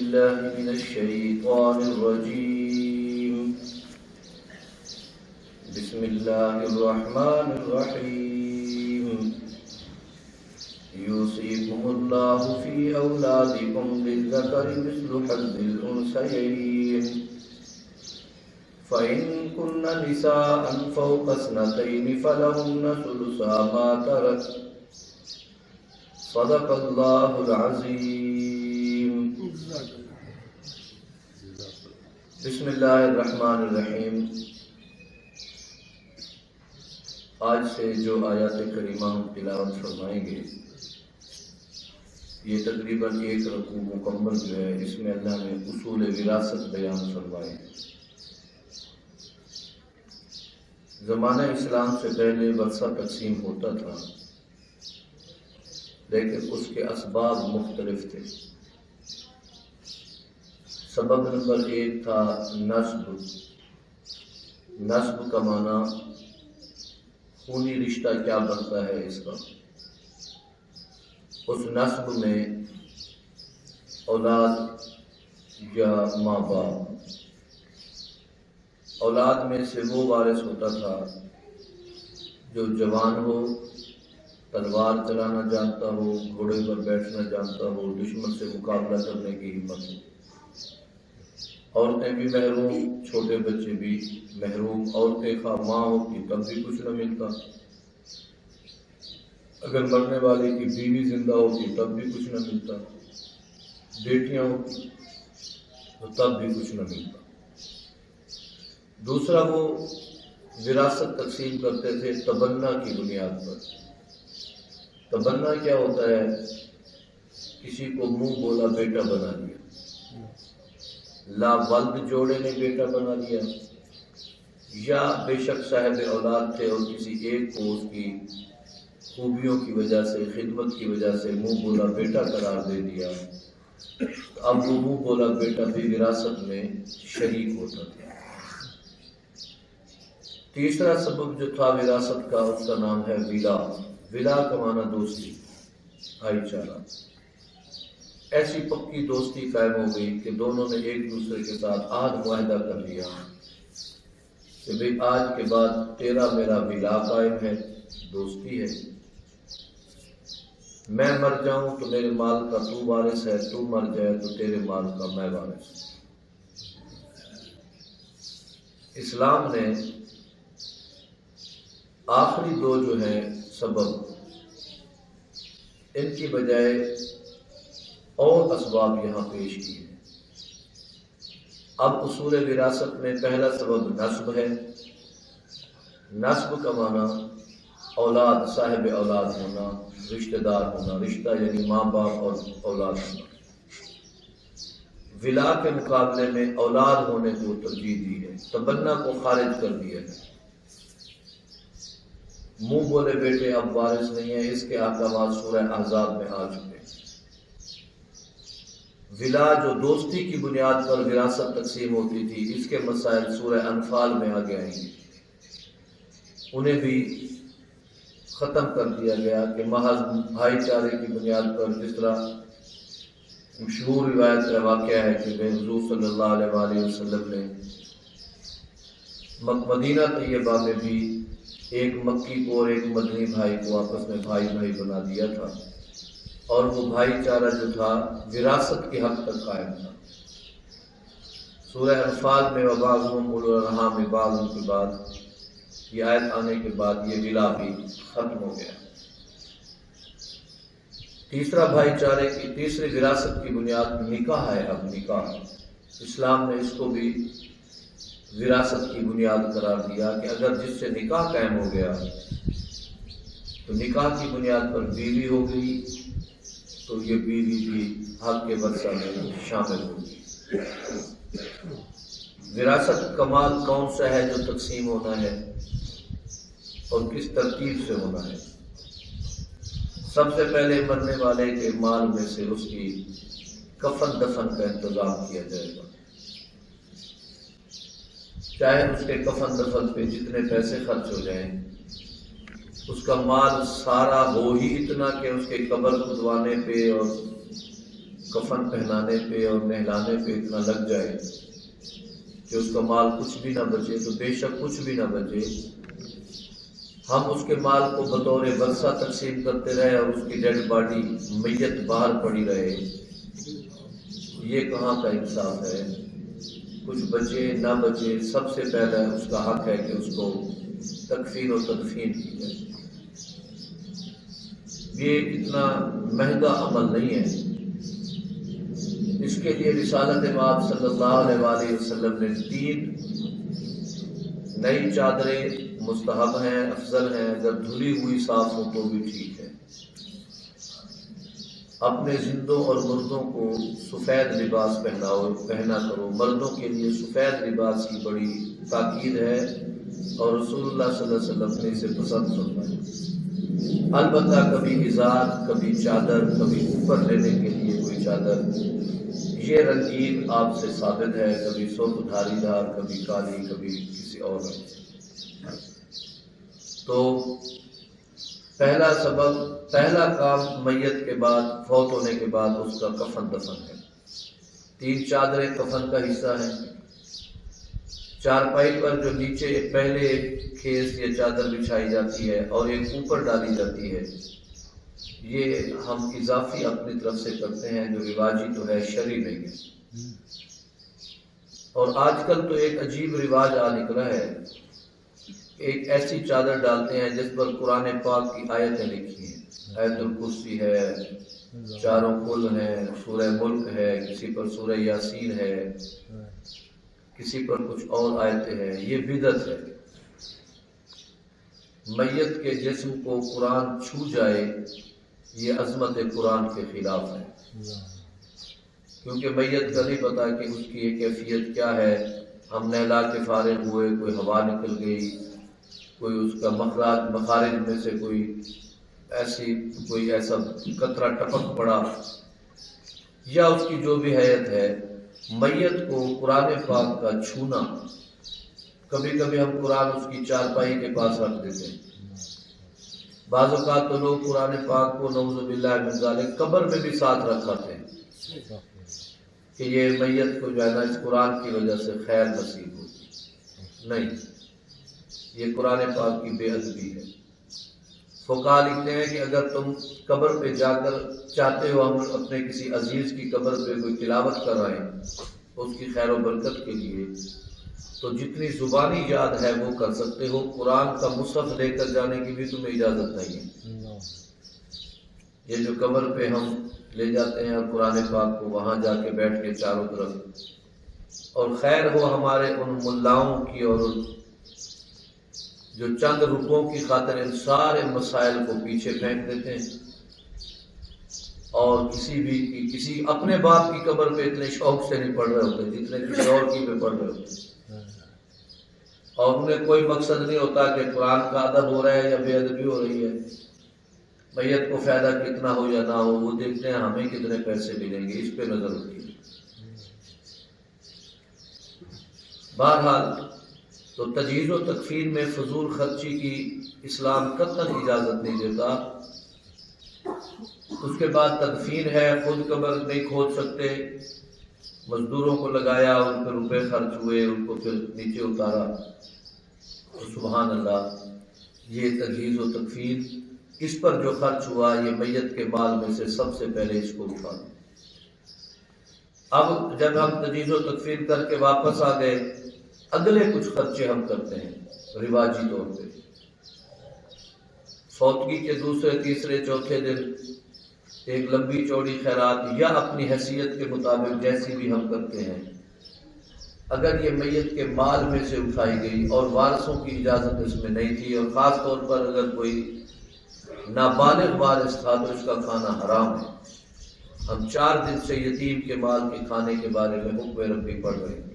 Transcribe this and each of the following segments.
بالله من الشيطان الرجيم بسم الله الرحمن الرحيم يوصيكم الله في أولادكم للذكر مثل حظ الأنثيين فإن كن نساء فوق اثنتين فلهن ثلثا ما ترك صدق الله العظيم بسم اللہ الرحمن الرحیم۔ آج سے جو آیات کریمہ ہم تلاوت فرمائیں گے یہ تقریباً ایک رکوع مکمل جو ہے، اس میں اللہ نے اصول وراثت بیان فرمائے۔ زمانہ اسلام سے پہلے ورثہ تقسیم ہوتا تھا، لیکن اس کے اسباب مختلف تھے۔ سبب نمبر 1 تھا نسب۔ نسب کا معنی خونی رشتہ کیا بنتا ہے اس کا۔ اس نسب میں اولاد یا ماں باپ، اولاد میں سے وہ وارث ہوتا تھا جو جوان ہو، تلوار چلانا جانتا ہو، گھوڑے پر بیٹھنا جانتا ہو، دشمن سے مقابلہ کرنے کی ہمت ہو۔ عورتیں بھی محروم، چھوٹے بچے بھی محروم۔ عورتیں خواہ ماں ہوتی تب بھی کچھ نہ ملتا، اگر مرنے والے کی بیوی زندہ ہوتی تب بھی کچھ نہ ملتا، بیٹیاں ہوتی تو تب بھی کچھ نہ ملتا۔ دوسرا، وہ وراثت تقسیم کرتے تھے تبنہ کی بنیاد پر۔ تبنہ کیا ہوتا ہے؟ کسی کو منہ بولا بیٹا بنا دیا، لا ولد جوڑے نے بیٹا بنا دیا، یا بے شک صاحب اولاد تھے اور کسی ایک کو اس کی خوبیوں کی وجہ سے، خدمت کی وجہ سے منہ بولا بیٹا قرار دے دیا، اب وہ منہ بولا بیٹا بھی وراثت میں شریک ہوتا تھا۔ تیسرا سبب جو تھا وراثت کا، اس کا نام ہے ولا۔ ولا کا معنی دوستی، بھائی چارہ۔ ایسی پکی دوستی قائم ہو گئی کہ دونوں نے ایک دوسرے کے ساتھ عہد معاہدہ کر لیا کہ بھئی آج کے بعد تیرا میرا ولا قائم ہے، دوستی ہے۔ میں مر جاؤں تو میرے مال کا تو وارث ہے، تو مر جائے تو تیرے مال کا میں وارث ہوں۔ اسلام نے آخری دو جو ہیں سبب، ان کی بجائے اور اسباب یہاں پیش کیے ہیں۔ اب اصول وراثت میں پہلا سبب نسب ہے۔ نسب کا معنی اولاد، صاحب اولاد ہونا، رشتہ دار ہونا، رشتہ یعنی ماں باپ اور اولاد ہونا۔ ولا کے مقابلے میں اولاد ہونے کو ترجیح دی ہے، تبنہ کو خارج کر دیا ہے۔ منہ بولے بیٹے اب وارث نہیں ہے، اس کے احکامات سورہ احزاب میں آ چکے ہیں۔ ولا جو دوستی کی بنیاد پر وراثت تقسیم ہوتی تھی، اس کے مسائل سورہ انفال میں آگے آئیں گے۔ انہیں بھی ختم کر دیا گیا کہ محض بھائی چارے کی بنیاد پر، جس طرح مشہور روایت کا واقعہ ہے کہ حضور صلی اللہ علیہ وآلہ وسلم نے مدینہ طیبہ میں بھی ایک مکی کو اور ایک مدنی بھائی کو آپس میں بھائی بھائی بنا دیا تھا، اور وہ بھائی چارہ جو تھا وراثت کے حد تک قائم تھا۔ سورہ انفال میں وَبَعْضُهُمْ أُولُو الْأَرْحَامِ بَعْضٌ کے بعد یہ آیت آنے کے بعد یہ ولا بھی ختم ہو گیا۔ تیسرا بھائی چارے کی، تیسری وراثت کی بنیاد نکاح ہے۔ اب نکاح، اسلام نے اس کو بھی وراثت کی بنیاد قرار دیا کہ اگر جس سے نکاح قائم ہو گیا تو نکاح کی بنیاد پر بیوی ہو گئی تو یہ بیوی بھی حق کے ورثہ میں شامل ہوگی۔ وراثت کا مال کون سا ہے جو تقسیم ہونا ہے اور کس ترتیب سے ہونا ہے؟ سب سے پہلے مرنے والے کے مال میں سے اس کی کفن دفن کا انتظام کیا جائے گا۔ چاہے اس کے کفن دفن پہ جتنے پیسے خرچ ہو جائیں، اس کا مال سارا ہو ہی اتنا کہ اس کے قبر کھدوانے پہ اور کفن پہنانے پہ اور نہلانے پہ اتنا لگ جائے کہ اس کا مال کچھ بھی نہ بچے، تو بے شک کچھ بھی نہ بچے، ہم اس کے مال کو بطور ورثہ تقسیم کرتے رہے اور اس کی ڈیڈ باڈی میت باہر پڑی رہے، یہ کہاں کا انصاف ہے؟ کچھ بچے نہ بچے، سب سے پہلے اس کا حق ہے کہ اس کو تکفین و تدفین کی جائے۔ یہ اتنا مہنگا عمل نہیں ہے، اس کے لیے رسالت مآب صلی اللہ علیہ وآلہ وسلم نے 3 نئی چادریں مستحب ہیں، افضل ہیں، اگر دھلی ہوئی صاف ہو تو بھی ٹھیک ہے۔ اپنے زندوں اور مردوں کو سفید لباس پہنا کرو، مردوں کے لیے سفید لباس کی بڑی تاکید ہے اور رسول اللہ صلی اللہ علیہ وسلم نے اسے پسند فرمایا۔ البتہ کبھی ازار، کبھی چادر، کبھی اوپر لینے کے لیے کوئی چادر، یہ رنگین آپ سے ثابت ہے، کبھی سرخ دھاری دار، کبھی کالی، کبھی کسی اور رنگ سے۔ تو پہلا کام میت کے بعد، فوت ہونے کے بعد اس کا کفن دفن ہے۔ 3 چادریں کفن کا حصہ ہیں۔ چارپائی پر جو نیچے پہلے ایک خیز یا چادر بچھائی جاتی ہے اور ایک اوپر ڈالی جاتی ہے، یہ ہم اضافی اپنی طرف سے کرتے ہیں، جو رواجی تو ہے، شرعی نہیں ہے۔ اور آج کل تو ایک عجیب رواج آ نکلا ہے، ایک ایسی چادر ڈالتے ہیں جس پر قرآن پاک کی آیتیں لکھی ہیں، آیت الکرسی ہے، چاروں کل ہیں، سورہ ملک ہے، کسی پر سورہ یاسین ہے، کسی پر کچھ اور آیتیں ہیں۔ یہ بدعت ہے۔ میت کے جسم کو قرآن چھو جائے، یہ عظمت قرآن کے خلاف ہے، کیونکہ میت کا نہیں پتا کہ اس کی یہ کیفیت کیا ہے۔ ہم نہلا کے فارغ ہوئے، کوئی ہوا نکل گئی، کوئی اس کا مخارج میں سے کوئی ایسا قطرہ ٹپک پڑا، یا اس کی جو بھی حیت ہے، میت کو قرآن پاک کا چھونا، کبھی کبھی ہم قرآن اس کی چارپائی کے پاس رکھ دیتے ہیں۔ بعض اوقات تو لوگ قرآن پاک کو نعوذ باللہ من ذالک قبر میں بھی ساتھ رکھاتے ہیں کہ یہ میت کو جو ہے نا اس قرآن کی وجہ سے خیر نصیب ہوگی۔ نہیں، یہ قرآن پاک کی بے ادبی ہے۔ فقہا لکھتے ہیں کہ اگر تم قبر پہ جا کر چاہتے ہو ہم اپنے کسی عزیز کی قبر پہ کوئی تلاوت کرائیں اس کی خیر و برکت کے لیے، تو جتنی زبانی یاد ہے وہ کر سکتے ہو، قرآن کا مصحف لے کر جانے کی بھی تمہیں اجازت نہیں ہے۔ یہ جو قبر پہ ہم لے جاتے ہیں اور قرآن پاک کو وہاں جا کے بیٹھ کے چاروں طرف، اور خیر ہو ہمارے ان ملاؤں کی اور جو چند روپوں کی خاطر ان سارے مسائل کو پیچھے پھینک دیتے ہیں، اور کسی اپنے باپ کی قبر پہ اتنے شوق سے نہیں پڑھ رہے ہوتے جتنے کسی اور کی پہ پڑھ رہے ہوتے، اور انہیں کوئی مقصد نہیں ہوتا کہ قرآن کا ادب ہو رہا ہے یا بے ادبی ہو رہی ہے، میت کو فائدہ کتنا ہو یا نہ ہو، وہ دیکھتے ہیں ہمیں کتنے پیسے ملیں گے، اس پہ نظر ہوتی ہے۔ بہرحال تو تجہیز و تکفین میں فضول خرچی کی اسلام قطعاً اجازت نہیں دیتا۔ اس کے بعد تدفین ہے، خود قبر نہیں کھود سکتے، مزدوروں کو لگایا، ان پہ روپے خرچ ہوئے، ان کو پھر نیچے اتارا، تو سبحان اللہ، یہ تجہیز و تکفین، اس پر جو خرچ ہوا یہ میت کے مال میں سے سب سے پہلے اس کو اٹھا دو۔ اب جب ہم تجہیز و تکفین کر کے واپس آ گئے، اگلے کچھ خرچے ہم کرتے ہیں رواجی طور پہ۔ فوتگی کے دوسرے، تیسرے، چوتھے دن ایک لمبی چوڑی خیرات یا اپنی حیثیت کے مطابق جیسی بھی ہم کرتے ہیں، اگر یہ میت کے مال میں سے اٹھائی گئی اور وارثوں کی اجازت اس میں نہیں تھی، اور خاص طور پر اگر کوئی نابالغ وارث تھا تو اس کا کھانا حرام ہے۔ ہم 4 دن سے یتیم کے مال کے کھانے کے بارے میں حکم ربی پڑھ رہے ہیں۔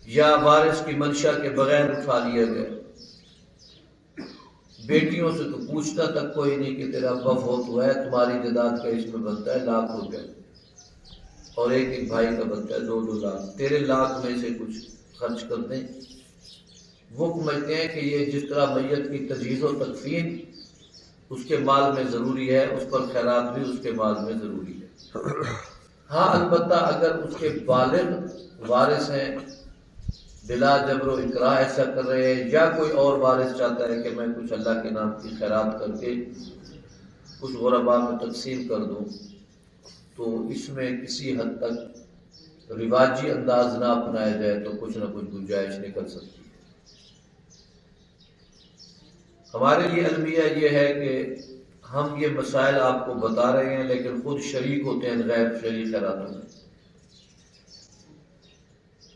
یا وارث کی منشا کے بغیر اٹھا لیا گیا، بیٹیوں سے تو پوچھتا تک کوئی نہیں کہ تیرا ابا فوت ہوا ہے، تمہاری جائیداد کا اس میں بنتا ہے 1 لاکھ روپے، اور ایک بھائی کا بنتا ہے 2-2 لاکھ، تیرے لاکھ میں سے کچھ خرچ کر دیں۔ وہ سمجھتے ہیں کہ یہ جس طرح میت کی تجہیز و تکفین اس کے مال میں ضروری ہے، اس پر خیرات بھی اس کے مال میں ضروری ہے۔ ہاں البتہ اگر اس کے بالغ وارث ہیں، بلا جبر و اکراہ ایسا کر رہے ہیں، یا کوئی اور وارث چاہتا ہے کہ میں کچھ اللہ کے نام کی خیرات کر کے کچھ غرباء میں تقسیم کر دوں، تو اس میں کسی حد تک رواجی انداز نہ اپنایا جائے تو کچھ نہ کچھ گنجائش نکل سکتی ہے۔ ہمارے لیے المیہ یہ ہے کہ ہم یہ مسائل آپ کو بتا رہے ہیں لیکن خود شریک ہوتے ہیں غیر شرعی خیراتوں میں۔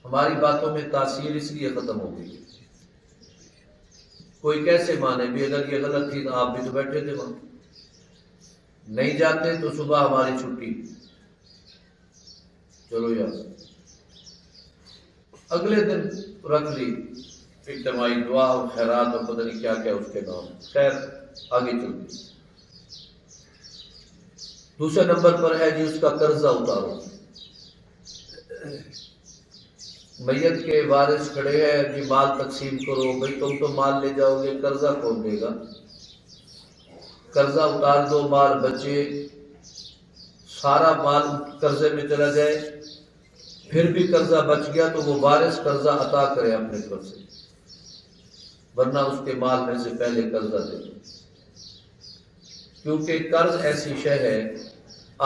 ہماری باتوں میں تاثیر اس لیے ختم ہو گئی ہے، کوئی کیسے مانے بھی اگر یہ غلط تھی تو آپ بھی تو بیٹھے تھے وہاں، نہیں جاتے تو صبح ہماری چھٹی، چلو یار اگلے دن رکھ لی اجتماعی دعا اور خیرات اور پتہ نہیں کیا کیا اس کے نام، خیر آگے چلتے۔ دوسرے نمبر پر ہے جی اس کا قرضہ اتارو۔ میت کے وارث کھڑے ہیں جی مال تقسیم کرو، بھئی تم تو مال لے جاؤ گے، قرضہ کون دے گا؟ قرضہ اتار دو، مال بچے، سارا مال قرضے میں چلا جائے، پھر بھی قرضہ بچ گیا تو وہ وارث قرضہ عطا کرے اپنے طرف سے، ورنہ اس کے مال میں سے پہلے قرضہ دے دو، کیونکہ قرض ایسی شے ہے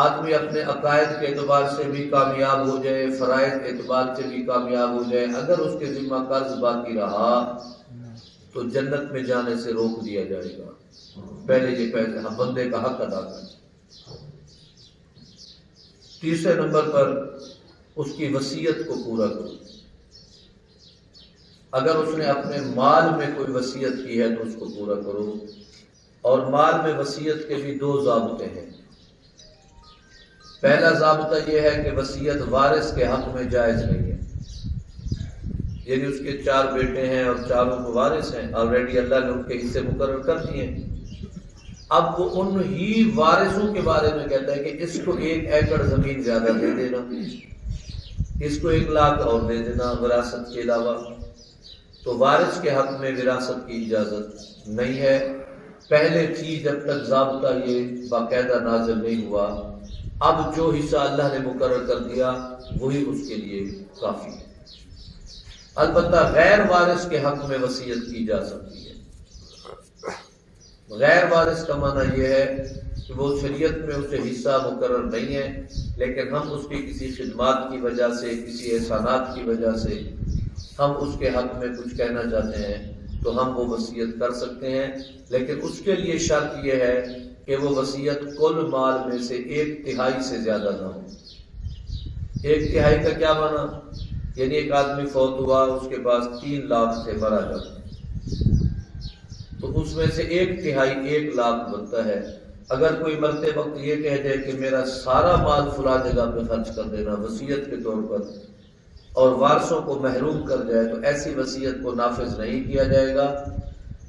آدمی اپنے عقائد کے اعتبار سے بھی کامیاب ہو جائے، فرائض کے اعتبار سے بھی کامیاب ہو جائے، اگر اس کے ذمہ قرض باقی رہا تو جنت میں جانے سے روک دیا جائے گا۔ پہلے یہ پیسے بندے کا حق ادا کریں۔ تیسرے نمبر پر اس کی وصیت کو پورا کرو۔ اگر اس نے اپنے مال میں کوئی وصیت کی ہے تو اس کو پورا کرو، اور مال میں وصیت کے بھی دو ضابطے ہیں۔ پہلا ضابطہ یہ ہے کہ وصیت وارث کے حق میں جائز نہیں ہے، یعنی اس کے 4 بیٹے ہیں اور چاروں کو وارث ہیں، آلریڈی اللہ نے ان کے حصے مقرر کر دیے ہیں، اب وہ ان ہی وارثوں کے بارے میں کہتا ہے کہ اس کو 1 ایکڑ زمین زیادہ دے دینا، اس کو 1 لاکھ اور دے دینا وراثت کے علاوہ، تو وارث کے حق میں وراثت کی اجازت نہیں ہے۔ پہلے تھی جب تک ضابطہ یہ باقاعدہ نازل نہیں ہوا، اب جو حصہ اللہ نے مقرر کر دیا وہی اس کے لیے کافی ہے۔ البتہ غیر وارث کے حق میں وصیت کی جا سکتی ہے۔ غیر وارث کا معنی یہ ہے کہ وہ شریعت میں اسے حصہ مقرر نہیں ہے، لیکن ہم اس کی کسی خدمات کی وجہ سے، کسی احسانات کی وجہ سے ہم اس کے حق میں کچھ کہنا چاہتے ہیں تو ہم وہ وصیت کر سکتے ہیں، لیکن اس کے لیے شرط یہ ہے کہ وہ وصیت کل مال میں سے 1/3 سے زیادہ نہ ہو۔ 1/3 کا کیا معنی؟ یعنی ایک آدمی فوت ہوا، اس کے پاس 3 لاکھ تھے، مرا جب، تو اس میں سے 1/3 1 لاکھ بنتا ہے۔ اگر کوئی مرتے وقت یہ کہہ دے کہ میرا سارا مال فلاں جگہ پہ خرچ کر دینا وصیت کے طور پر، اور وارثوں کو محروم کر جائے، تو ایسی وصیت کو نافذ نہیں کیا جائے گا۔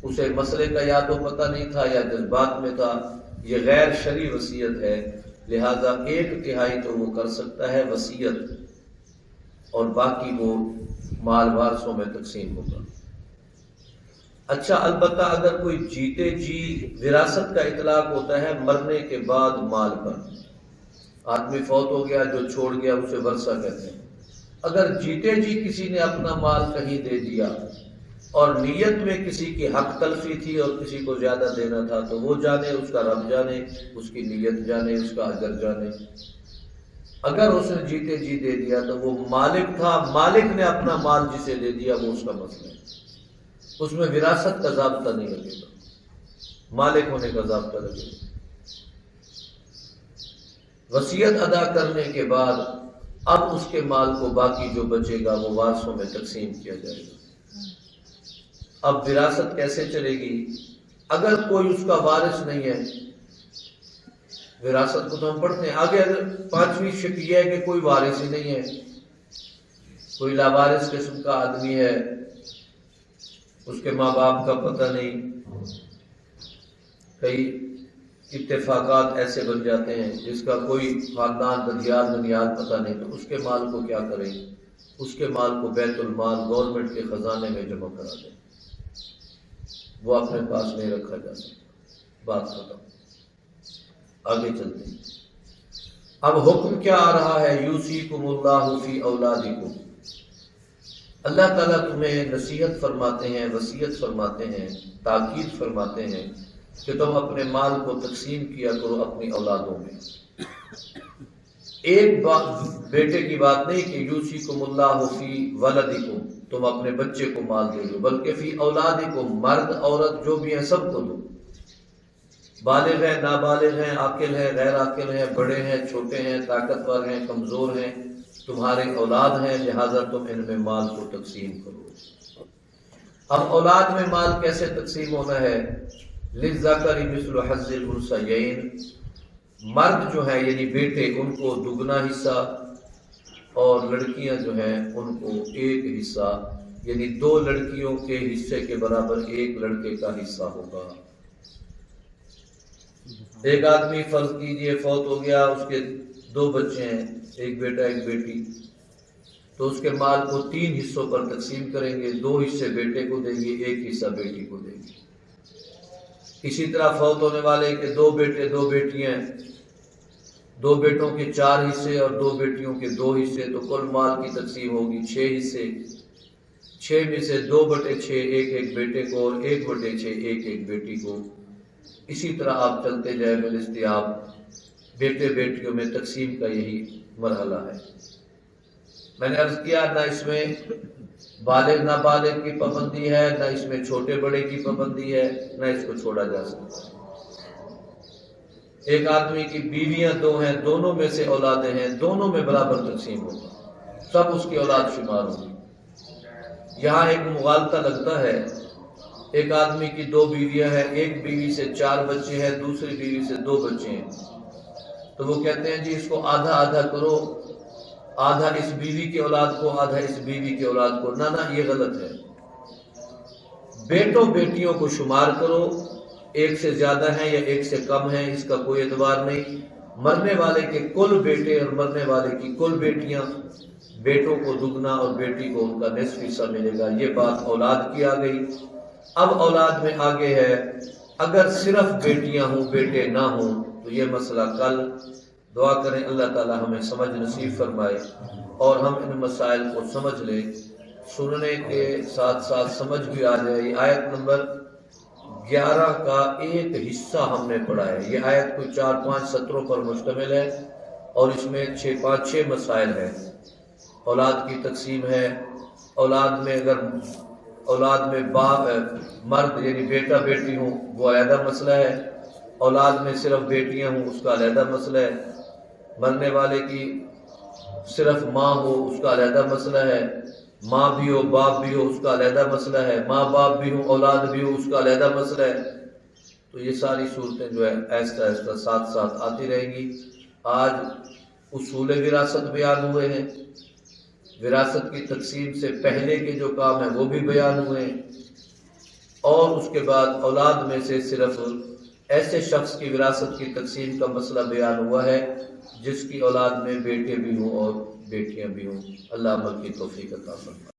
اسے مسئلے کا یا تو پتہ نہیں تھا یا جذبات میں تھا، یہ غیر شرعی وصیت ہے، لہذا 1/3 تو وہ کر سکتا ہے وصیت، اور باقی وہ مال وارثوں میں تقسیم ہوگا۔ اچھا، البتہ اگر کوئی جیتے جی، وراثت کا اطلاق ہوتا ہے مرنے کے بعد مال پر، آدمی فوت ہو گیا، جو چھوڑ گیا اسے ورثہ کہتے ہیں۔ اگر جیتے جی کسی نے اپنا مال کہیں دے دیا اور نیت میں کسی کی حق تلفی تھی اور کسی کو زیادہ دینا تھا، تو وہ جانے، اس کا رب جانے، اس کی نیت جانے، اس کا اجر جانے۔ اگر اس نے جیتے جی دے دیا تو وہ مالک تھا، مالک نے اپنا مال جسے دے دیا وہ اس کا مسئلہ ہے، اس میں وراثت کا ضابطہ نہیں لگے گا، مالک ہونے کا ضابطہ لگے گا۔ وصیت ادا کرنے کے بعد اب اس کے مال کو باقی جو بچے گا وہ وارثوں میں تقسیم کیا جائے گا۔ اب وراثت کیسے چلے گی؟ اگر کوئی اس کا وارث نہیں ہے، وراثت کو تو ہم پڑھتے ہیں آگے، اگر 5ویں شک یہ ہے کہ کوئی وارث ہی نہیں ہے، کوئی لاوارث قسم کا آدمی ہے، اس کے ماں باپ کا پتہ نہیں، کئی اتفاقات ایسے بن جاتے ہیں جس کا کوئی خاندان ددیال بنیاد پتہ نہیں، تو اس کے مال کو کیا کریں؟ اس کے مال کو بیت المال گورنمنٹ کے خزانے میں جمع کرا دیں، وہ اپنے پاس نہیں رکھا جا سکتا۔ بات ختم. آگے چلتے ہیں. اب حکم کیا آ رہا ہے؟ یوصیکم اللہ فی اولادکم. اللہ تعالیٰ تمہیں نصیحت فرماتے ہیں، وصیت فرماتے ہیں، تاکید فرماتے ہیں کہ تم اپنے مال کو تقسیم کیا کرو اپنی اولادوں میں. ایک بیٹے کی بات نہیں کہ یوصیکم اللہ فی ولدکم، تم اپنے بچے کو مال دے دو، بلکہ فی اولادکم، مرد عورت جو بھی ہیں سب کو دو. بالغ ہیں، نابالغ ہیں، عاقل ہیں، غیر عاقل ہیں، بڑے ہیں، چھوٹے ہیں، طاقتور ہیں، کمزور ہیں، تمہارے اولاد ہیں، لہذا تم ان میں مال کو تقسیم کرو. اب اولاد میں مال کیسے تقسیم ہونا ہے؟ للذکر مثل حظ الانثیین. مرد جو ہیں یعنی بیٹے ان کو دگنا حصہ، اور لڑکیاں جو ہیں ان کو ایک حصہ، یعنی 2 لڑکیوں کے حصے کے برابر 1 لڑکے کا حصہ ہوگا. ایک آدمی فرض کیجئے فوت ہو گیا، اس کے 2 بچے ہیں، ایک بیٹا ایک بیٹی، تو اس کے مال کو 3 حصوں پر تقسیم کریں گے. 2 حصے بیٹے کو دیں گے، 1 حصہ بیٹی کو دیں گے. اسی طرح فوت ہونے والے کے 2 بیٹے 2 بیٹیاں، 2 بیٹوں کے 4 حصے اور 2 بیٹیوں کے 2 حصے، تو کل مال کی تقسیم ہوگی 6 حصے. 6 میں سے 2/6 ایک بیٹے کو اور 1/6 ایک بیٹی کو. اسی طرح آپ چلتے جائے بالاستیاب بیٹے بیٹیوں میں تقسیم کا یہی مرحلہ ہے. میں نے عرض کیا نہ اس میں بالغ نابالغ کی پابندی ہے، نہ اس میں چھوٹے بڑے کی پابندی ہے، نہ اس کو چھوڑا جا سکتا. ایک آدمی کی بیویاں 2 ہیں، دونوں میں سے اولادیں ہیں، دونوں میں برابر تقسیم ہوگا، سب اس کی اولاد شمار ہوگی. یہاں ایک مغالطہ لگتا ہے. ایک آدمی کی 2 بیویاں ہیں، ایک بیوی سے 4 بچے ہیں، دوسری بیوی سے 2 بچے ہیں، تو وہ کہتے ہیں جی اس کو آدھا آدھا کرو، آدھا اس بیوی کی اولاد کو، آدھا اس بیوی کی اولاد کو. نہ یہ غلط ہے. بیٹوں بیٹیوں کو شمار کرو، 1 سے زیادہ ہیں یا 1 سے کم ہیں اس کا کوئی اعتبار نہیں. مرنے والے کے کل بیٹے اور مرنے والے کی کل بیٹیاں، بیٹوں کو دگنا اور بیٹی کو ان کا نصف حصہ ملے گا. یہ بات اولاد کی آ گئی. اب اولاد میں آگے ہے، اگر صرف بیٹیاں ہوں بیٹے نہ ہوں تو یہ مسئلہ کل. دعا کریں اللہ تعالی ہمیں سمجھ نصیب فرمائے اور ہم ان مسائل کو سمجھ لیں، سننے کے ساتھ ساتھ سمجھ بھی آ جائے. یہ آیت نمبر 11 کا ایک حصہ ہم نے پڑھا ہے. یہ آیت کوئی 4-5 سطروں پر مشتمل ہے اور اس میں 5-6 مسائل ہیں. اولاد کی تقسیم ہے. اولاد میں اگر اولاد میں باپ مرد یعنی بیٹا بیٹی ہوں وہ علیحدہ مسئلہ ہے. اولاد میں صرف بیٹیاں ہوں اس کا علیحدہ مسئلہ ہے. مرنے والے کی صرف ماں ہو اس کا علیحدہ مسئلہ ہے. ماں بھی ہو باپ بھی ہو اس کا علیحدہ مسئلہ ہے. ماں باپ بھی ہوں اولاد بھی ہو اس کا علیحدہ مسئلہ ہے. تو یہ ساری صورتیں جو ہے آہستہ آہستہ ساتھ ساتھ آتی رہیں گی. آج اصول وراثت بیان ہوئے ہیں، وراثت کی تقسیم سے پہلے کے جو کام ہیں وہ بھی بیان ہوئے ہیں، اور اس کے بعد اولاد میں سے صرف ایسے شخص کی وراثت کی تقسیم کا مسئلہ بیان ہوا ہے جس کی اولاد میں بیٹے بھی ہوں اور بیٹیاں بھی ہوں. اللہ عمل کی توفیق عطا فرمائے.